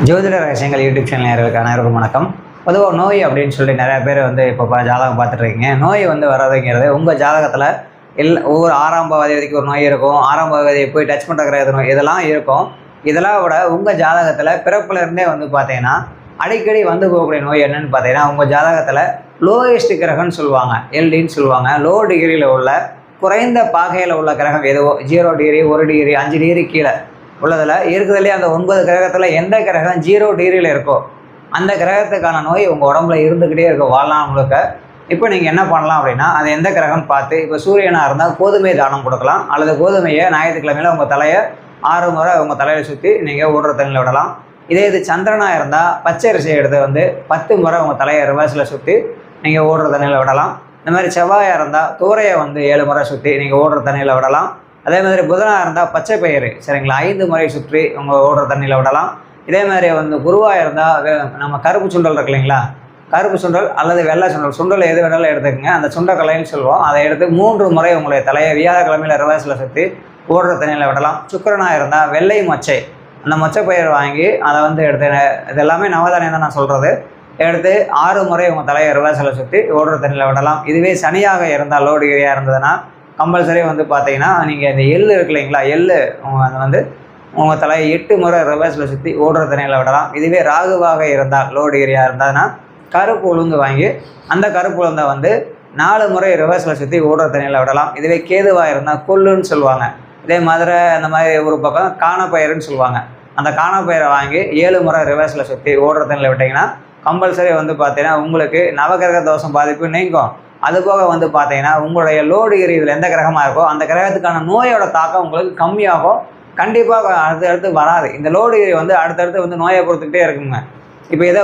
ஜோதிட ரகசியங்கள் YouTube channel நேயர்களுக்கு அனைவருக்கும் வணக்கம். பொதுவாக நோய் அப்படின்னு சொல்லிட்டு நிறையா பேர் இப்போ ஜாதகம் பார்த்துட்ருக்கீங்க. நோய் வராதுங்கிறது உங்கள் ஜாதகத்தில் ஒவ்வொரு 6ஆம் பாவதிக்கு ஒரு நோய் இருக்கும். 6ஆம் பாவதியை போய் டச் பண்ணுற கிரக நோய் இதெல்லாம் இருக்கும். இதெல்லாம் விட உங்கள் ஜாதகத்தில் பிறப்புலேருந்தே பார்த்தீங்கன்னா அடிக்கடி போகக்கூடிய நோய் என்னன்னு பார்த்தீங்கன்னா உங்கள் ஜாதகத்தில் லோயஸ்ட் கிரகம்னு சொல்லுவாங்க, எல்டின்னு சொல்லுவாங்க. லோ டிகிரியில் உள்ள குறைந்த பாகையில் உள்ள கிரகம் எதுவோ 0 டிகிரி 1 டிகிரி 5 டிகிரி கீழே உள்ளதில் இருக்குதுலேயே அந்த 9 கிரகத்தில் எந்த கிரகம் 0 டிகிரியில் இருக்கோ அந்த கிரகத்துக்கான நோய் உங்கள் உடம்புல இருந்துக்கிட்டே இருக்கும் வாழ்நாள் முழுக்க. இப்போ நீங்கள் என்ன பண்ணலாம் அப்படின்னா, அது எந்த கிரகம்னு பார்த்து, இப்போ சூரியனாக இருந்தால் கோதுமை தானம் கொடுக்கலாம், அல்லது கோதுமையை ஞாயிற்றுக்கிழமையில் உங்கள் தலையை 6 முறை உங்கள் தலையில் சுற்றி நீங்கள் ஓடுற தண்ணியில் விடலாம். இதே இது சந்திரனாக இருந்தால் பச்சை அரிசியை எடுத்து 10 முறை உங்கள் தலையை ரிவர்ஸில் சுற்றி நீங்கள் ஓடுற தண்ணியில் விடலாம். இந்த மாதிரி செவ்வாயாக இருந்தால் தூரையை 7 முறை சுற்றி நீங்கள் ஓடுற தண்ணியில் விடலாம். அதே மாதிரி புதனாக இருந்தால் பச்சை பயிறு சரிங்களா 5 முறை சுற்றி உங்கள் ஓடுற தண்ணியில் விடலாம். இதே மாதிரி குருவாக இருந்தால் நம்ம கருப்பு சுண்டல் இருக்கு இல்லைங்களா, கருப்பு சுண்டல் அல்லது வெள்ளை சுண்டல், சுண்டல் எது வேணாலும் எடுத்துக்கங்க. அந்த சுண்டக்கலைன்னு சொல்லுவோம். அதை எடுத்து 3 முறை உங்களுடைய தலையை வியாழக்கிழமையில் ரிவர்ஸில் சுற்றி ஓடுற தண்ணியில் விடலாம். சுக்கிரனாக இருந்தால் வெள்ளை மொச்சை, அந்த மொச்சை பயிர் வாங்கி அதை எடுத்து, இது எல்லாமே நவதானியம் தான் நான் சொல்கிறது, எடுத்து 6 முறை உங்கள் தலையை ரிவர்ஸில் சுற்றி ஓடுற தண்ணியில் விடலாம். இதுவே சனியாக இருந்தால் லோ டிகிரியாக இருந்ததுன்னா கம்பல்சரி பார்த்தீங்கன்னா நீங்கள் இந்த எள்ளு இருக்கு இல்லைங்களா, எள்ளு உங்கள் தலையை 8 முறை ரிவர்ஸில் சுற்றி ஓடுற தண்ணியில் விடலாம். இதுவே ராகுவாக இருந்தால் லோ டிகிரியாக இருந்ததுன்னா கருப்பு உளுந்து வாங்கி அந்த கருப்பு உளுந்தை 4 முறை ரிவர்ஸில் சுற்றி ஓடுற தண்ணியில் விடலாம். இதுவே கேதுவாக இருந்தால் கொல்லுன்னு சொல்லுவாங்க. இதே மதுரை அந்த மாதிரி ஒரு பக்கம் காணப்பயிறுன்னு சொல்லுவாங்க. அந்த காணப்பயிரை வாங்கி 7 முறை ரிவர்ஸில் சுற்றி ஓடுற தண்ணியில் விட்டிங்கன்னா கம்பல்சரி பார்த்தீங்கன்னா உங்களுக்கு நவகிரக தோஷம் பாதிப்பு நீங்கும். அதுபோக பார்த்தீங்கன்னா உங்களுடைய லோ டிகிரி இதில் எந்த கிரகமாக இருக்கோ அந்த கிரகத்துக்கான நோயோட தாக்கம் உங்களுக்கு கம்மியாகும். கண்டிப்பாக அடுத்தடுத்து வராது. இந்த லோ டிகிரி அடுத்தடுத்து நோயை பொறுத்துக்கிட்டே இருக்குங்க. இப்போ இதை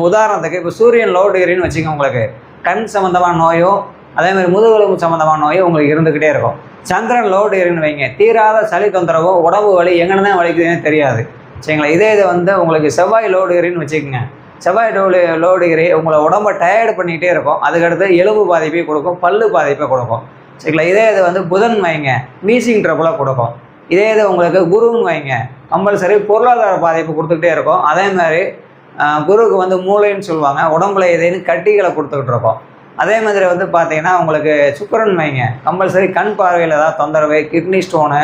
உதாரணத்துக்கு இப்போ சூரியன் லோ டிகிரின்னு வச்சுக்கோங்க, உங்களுக்கு கண் சம்மந்தமான நோயோ அதேமாதிரி முதுகெலும்பு சம்மந்தமான நோயோ உங்களுக்கு இருந்துக்கிட்டே இருக்கும். சந்திரன் லோ டிகிரின்னு வைங்க, தீராத சளி தொந்தரவோ உடம்பு வலி எங்கே தான் வலிக்குதுன்னு தெரியாது சரிங்களா. இதே இது உங்களுக்கு செவ்வாய் லோ டிகிரின்னு வச்சுக்கோங்க. செவ்வாய் லோ டிகிரி உங்களை உடம்பை டயர்டு பண்ணிகிட்டே இருக்கும். அதுக்கடுத்து எலும்பு பாதிப்பை கொடுக்கும், பல்லு பாதிப்பை கொடுக்கும் சரிங்களா. இதே இது புதன் வைங்க, மீசிங் ட்ரபுளாக கொடுக்கும். இதே இது உங்களுக்கு குருன்னு வைங்க, கம்பல்சரி பொருளாதார பாதிப்பு கொடுத்துக்கிட்டே இருக்கும். அதே மாதிரி குருக்கு மூளைன்னு சொல்லுவாங்க, உடம்புல ஏதேனும் கட்டிகளை கொடுத்துக்கிட்டு இருக்கோம். அதே மாதிரி பார்த்தீங்கன்னா உங்களுக்கு சுக்கிரன் வைங்க, கம்பல்சரி கண் பார்வையில் ஏதாவது தொந்தரவு, கிட்னி ஸ்டோனு,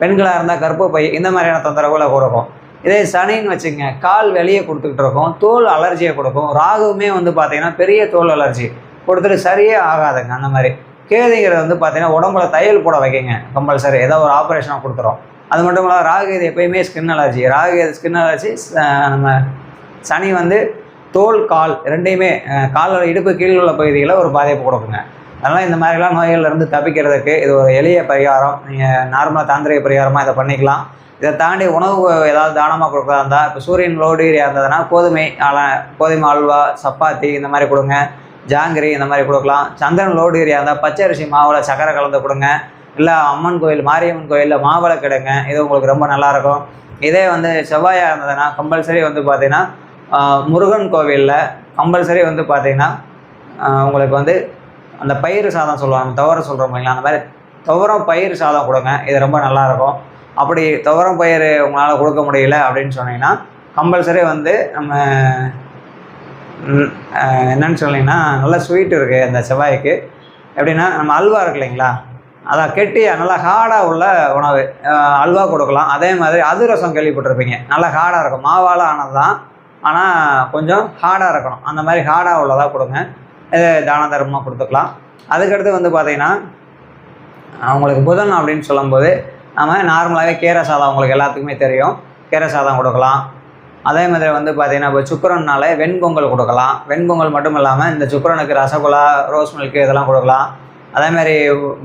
பெண்களாக இருந்தால் கர்ப்பப்பை, இந்த மாதிரியான தொந்தரவுகளை கொடுக்கும். இதே சனின்னு வச்சுக்கோங்க, கால் வெளியே கொடுத்துக்கிட்டு இருக்கும், தோல் அலர்ஜியை கொடுக்கும். ராகுவுமே பார்த்தீங்கன்னா பெரிய தோல் அலர்ஜி கொடுத்துட்டு சரியே ஆகாதுங்க. அந்த மாதிரி கேதுங்கிறது பார்த்தீங்கன்னா உடம்புல தையல் போட வைக்கிங்க, கம்பல்சரி ஏதோ ஒரு ஆப்ரேஷனாக கொடுத்துரும். அது மட்டும் இல்லாமல் ராகு இது எப்பயுமே ஸ்கின் அலர்ஜி, ஸ்கின் அலர்ஜி. நம்ம சனி தோல் கால் ரெண்டையுமே, காலில் இடுப்பு கீழே உள்ள பகுதிகளை ஒரு பாதிப்பு கொடுக்குங்க. அதனால் இந்த மாதிரிலாம் நோய்கள்லேருந்து தப்பிக்கிறதுக்கு இது ஒரு எளிய பரிகாரம். நீங்கள் நார்மலாக தாந்திரிக பரிகாரமாக இதை பண்ணிக்கலாம். இதை தாண்டி உணவு ஏதாவது தானமாக கொடுக்குறதா இருந்தால், இப்போ சூரியன் லோ டிகிரியாக இருந்ததுன்னா கோதுமை அல்வா, சப்பாத்தி இந்த மாதிரி கொடுங்க, ஜாங்கிரி இந்த மாதிரி கொடுக்கலாம். சந்திரன் லோ டிகிரியாக இருந்தால் பச்சை அரிசி மாவில் சக்கரை கலந்து கொடுங்க, இல்லை அம்மன் கோயில் மாரியம்மன் கோயிலில் மாவிளக்கு எடுங்க, இது உங்களுக்கு ரொம்ப நல்லாயிருக்கும். இதே செவ்வாயாக இருந்ததுன்னா கம்பல்சரி பார்த்தீங்கன்னா முருகன் கோவிலில் கம்பல்சரி பார்த்தீங்கன்னா உங்களுக்கு அந்த பயிறு சாதம் சொல்லுவாங்க, துவரம் சொல்கிறோம் இல்லைங்களா, அந்த மாதிரி துவரம் பயிறு சாதம் கொடுங்க, இது ரொம்ப நல்லாயிருக்கும். அப்படி துவரம் பயிர் உங்களால் கொடுக்க முடியல அப்படின்னு சொன்னீங்கன்னா கம்பல்சரி நம்ம என்னன்னு சொன்னீங்கன்னா நல்லா ஸ்வீட் இருக்குது அந்த செவ்வாய்க்கு. எப்படின்னா நம்ம அல்வா இருக்கு இல்லைங்களா, அதான் கெட்டியாக நல்லா ஹார்டாக உள்ள உணவு அல்வா கொடுக்கலாம். அதே மாதிரி அதிரசம் கேள்விப்பட்டிருப்பீங்க, நல்லா ஹார்டாக இருக்கும், மாவால் ஆனது தான், ஆனால் கொஞ்சம் ஹார்டாக இருக்கணும். அந்த மாதிரி ஹார்டாக உள்ளதாக கொடுங்க, இது தான தர்மமாக கொடுத்துக்கலாம். அதுக்கடுத்து பார்த்தீங்கன்னா அவங்களுக்கு புதன் அப்படின்னு சொல்லும்போது நம்ம நார்மலாகவே கீரை சாதம் உங்களுக்கு எல்லாத்துக்குமே தெரியும், கீரை சாதம் கொடுக்கலாம். அதே மாதிரி பார்த்தீங்கன்னா இப்போ சுக்கிரன்னால வெண்பொங்கல் கொடுக்கலாம். வெண்பொங்கல் மட்டும் இல்லாமல் இந்த சுக்கிரனுக்கு ரசகுல்லா, ரோஸ் மில்க்கு இதெல்லாம் கொடுக்கலாம். அதேமாதிரி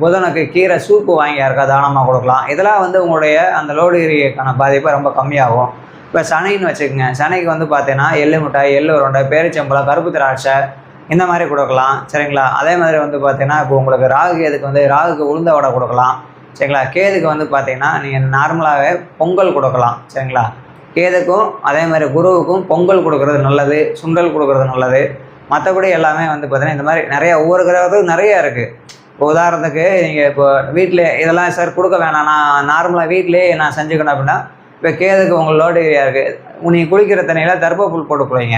புதனுக்கு கீரை சூப்பு வாங்கி யாருக்கா தானமாக கொடுக்கலாம். இதெல்லாம் உங்களுடைய அந்த லோ டிகிரிக்கான பாதிப்பை ரொம்ப கம்மியாகும். இப்போ சனின்னு வச்சுக்கோங்க, சனிக்கு பார்த்தீங்கன்னா எள்ளு மிட்டாய், எள்ளு உருண்டை, பேரிச்சம்பழம், கருப்பு திராட்சை இந்த மாதிரி கொடுக்கலாம் சரிங்களா. அதே மாதிரி பார்த்தீங்கன்னா இப்போ உங்களுக்கு ராகுக்கு ராகுக்கு உளுந்த வடை கொடுக்கலாம் சரிங்களா. கேதுக்கு பார்த்தீங்கன்னா நீங்கள் நார்மலாகவே பொங்கல் கொடுக்கலாம் சரிங்களா. கேதுக்கும் அதே மாதிரி குருவுக்கும் பொங்கல் கொடுக்குறது நல்லது, சுண்டல் கொடுக்குறது நல்லது. மற்றபடி எல்லாமே பார்த்தீங்கன்னா இந்த மாதிரி நிறைய ஒவ்வொரு கிரகத்துக்கும் நிறையா இருக்குது. இப்போ உதாரணத்துக்கு நீங்கள் இப்போ வீட்டில் இதெல்லாம் சார் கொடுக்க வேணாம், நான் நார்மலாக வீட்டிலே நான் செஞ்சுக்கணும் அப்படின்னா, இப்போ கேதுக்கு உங்கள் லோ டிகிரியாக இருக்குது, நீங்கள் குளிக்கிற தண்ணியில் தர்பப்புல் போட்டு குளிங்க,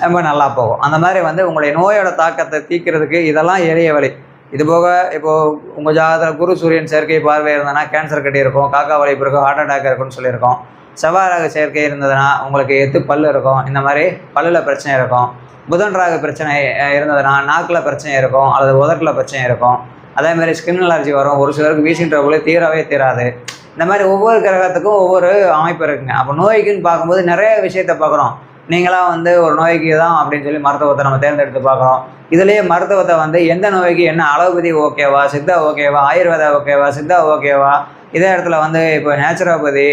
ரொம்ப நல்லா போகும். அந்த மாதிரி வந்து உங்களுடைய நோயோட தாக்கத்தை தீர்க்கிறதுக்கு இதெல்லாம் எளிய வழி. இது போக இப்போது உங்கள் ஜாதகத்தில் குரு சூரியன் சேர்க்கை பார்வை இருந்ததுன்னா கேன்சர் கட்டி இருக்கும், காக்கா வலிப்பு இருக்கும், ஹார்ட் அட்டாக் இருக்குன்னு சொல்லியிருக்கோம். செவ்வாய் ராகு சேர்க்கை இருந்ததுன்னா உங்களுக்கு எத்து பல் இருக்கும், இந்த மாதிரி பல்லில் பிரச்சனை இருக்கும். புதன் ராகு பிரச்சனை இருந்ததுன்னா நாக்கில் பிரச்சனை இருக்கும், அல்லது உதட்டில் பிரச்சனை இருக்கும். அதேமாதிரி ஸ்கின் அலர்ஜி வரும், ஒரு சிலருக்கு வீசிங் ட்ரபிள் தீரவே தீராது. இந்த மாதிரி ஒவ்வொரு கிரகத்துக்கும் ஒவ்வொரு அமைப்பு இருக்குங்க. அப்போ நோய்க்குன்னு பார்க்கும்போது நிறைய விஷயத்தை பார்க்குறோம். நீங்களாம் வந்து ஒரு நோய்க்கு தான் அப்படின்னு சொல்லி மருத்துவத்தை நம்ம தேர்ந்தெடுத்து பார்க்குறோம். இதுலேயே மருத்துவத்தை வந்து எந்த நோய்க்கு என்ன அலோபதி ஓகேவா, சித்தா ஓகேவா, ஆயுர்வேதா ஓகேவா, சித்தா ஓகேவா, இதே இடத்துல வந்து இப்போ நேச்சுரோபதி,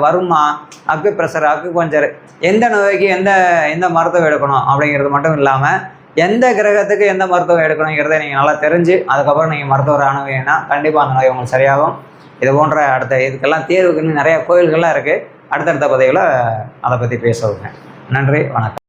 வருமா, அக்கு ப்ரெஷர், அக்கு பஞ்சர், எந்த நோய்க்கு எந்த எந்த மருத்துவம் எடுக்கணும் அப்படிங்கிறது மட்டும் இல்லாமல் எந்த கிரகத்துக்கு எந்த மருத்துவம் எடுக்கணுங்கிறத நீங்கள் நல்லா தெரிஞ்சு அதுக்கப்புறம் நீங்கள் மருத்துவர் அணுகுவீங்கன்னா கண்டிப்பாக அந்த நோய் உங்களுக்கு சரியாகும். இது போன்ற இதுக்கெல்லாம் தீர்வுக்குன்னு நிறைய கோயில்கள்லாம் இருக்குது. அடுத்தடுத்த பதிவில் அதை பற்றி பேசுவோங்க. நன்றி, வணக்கம்.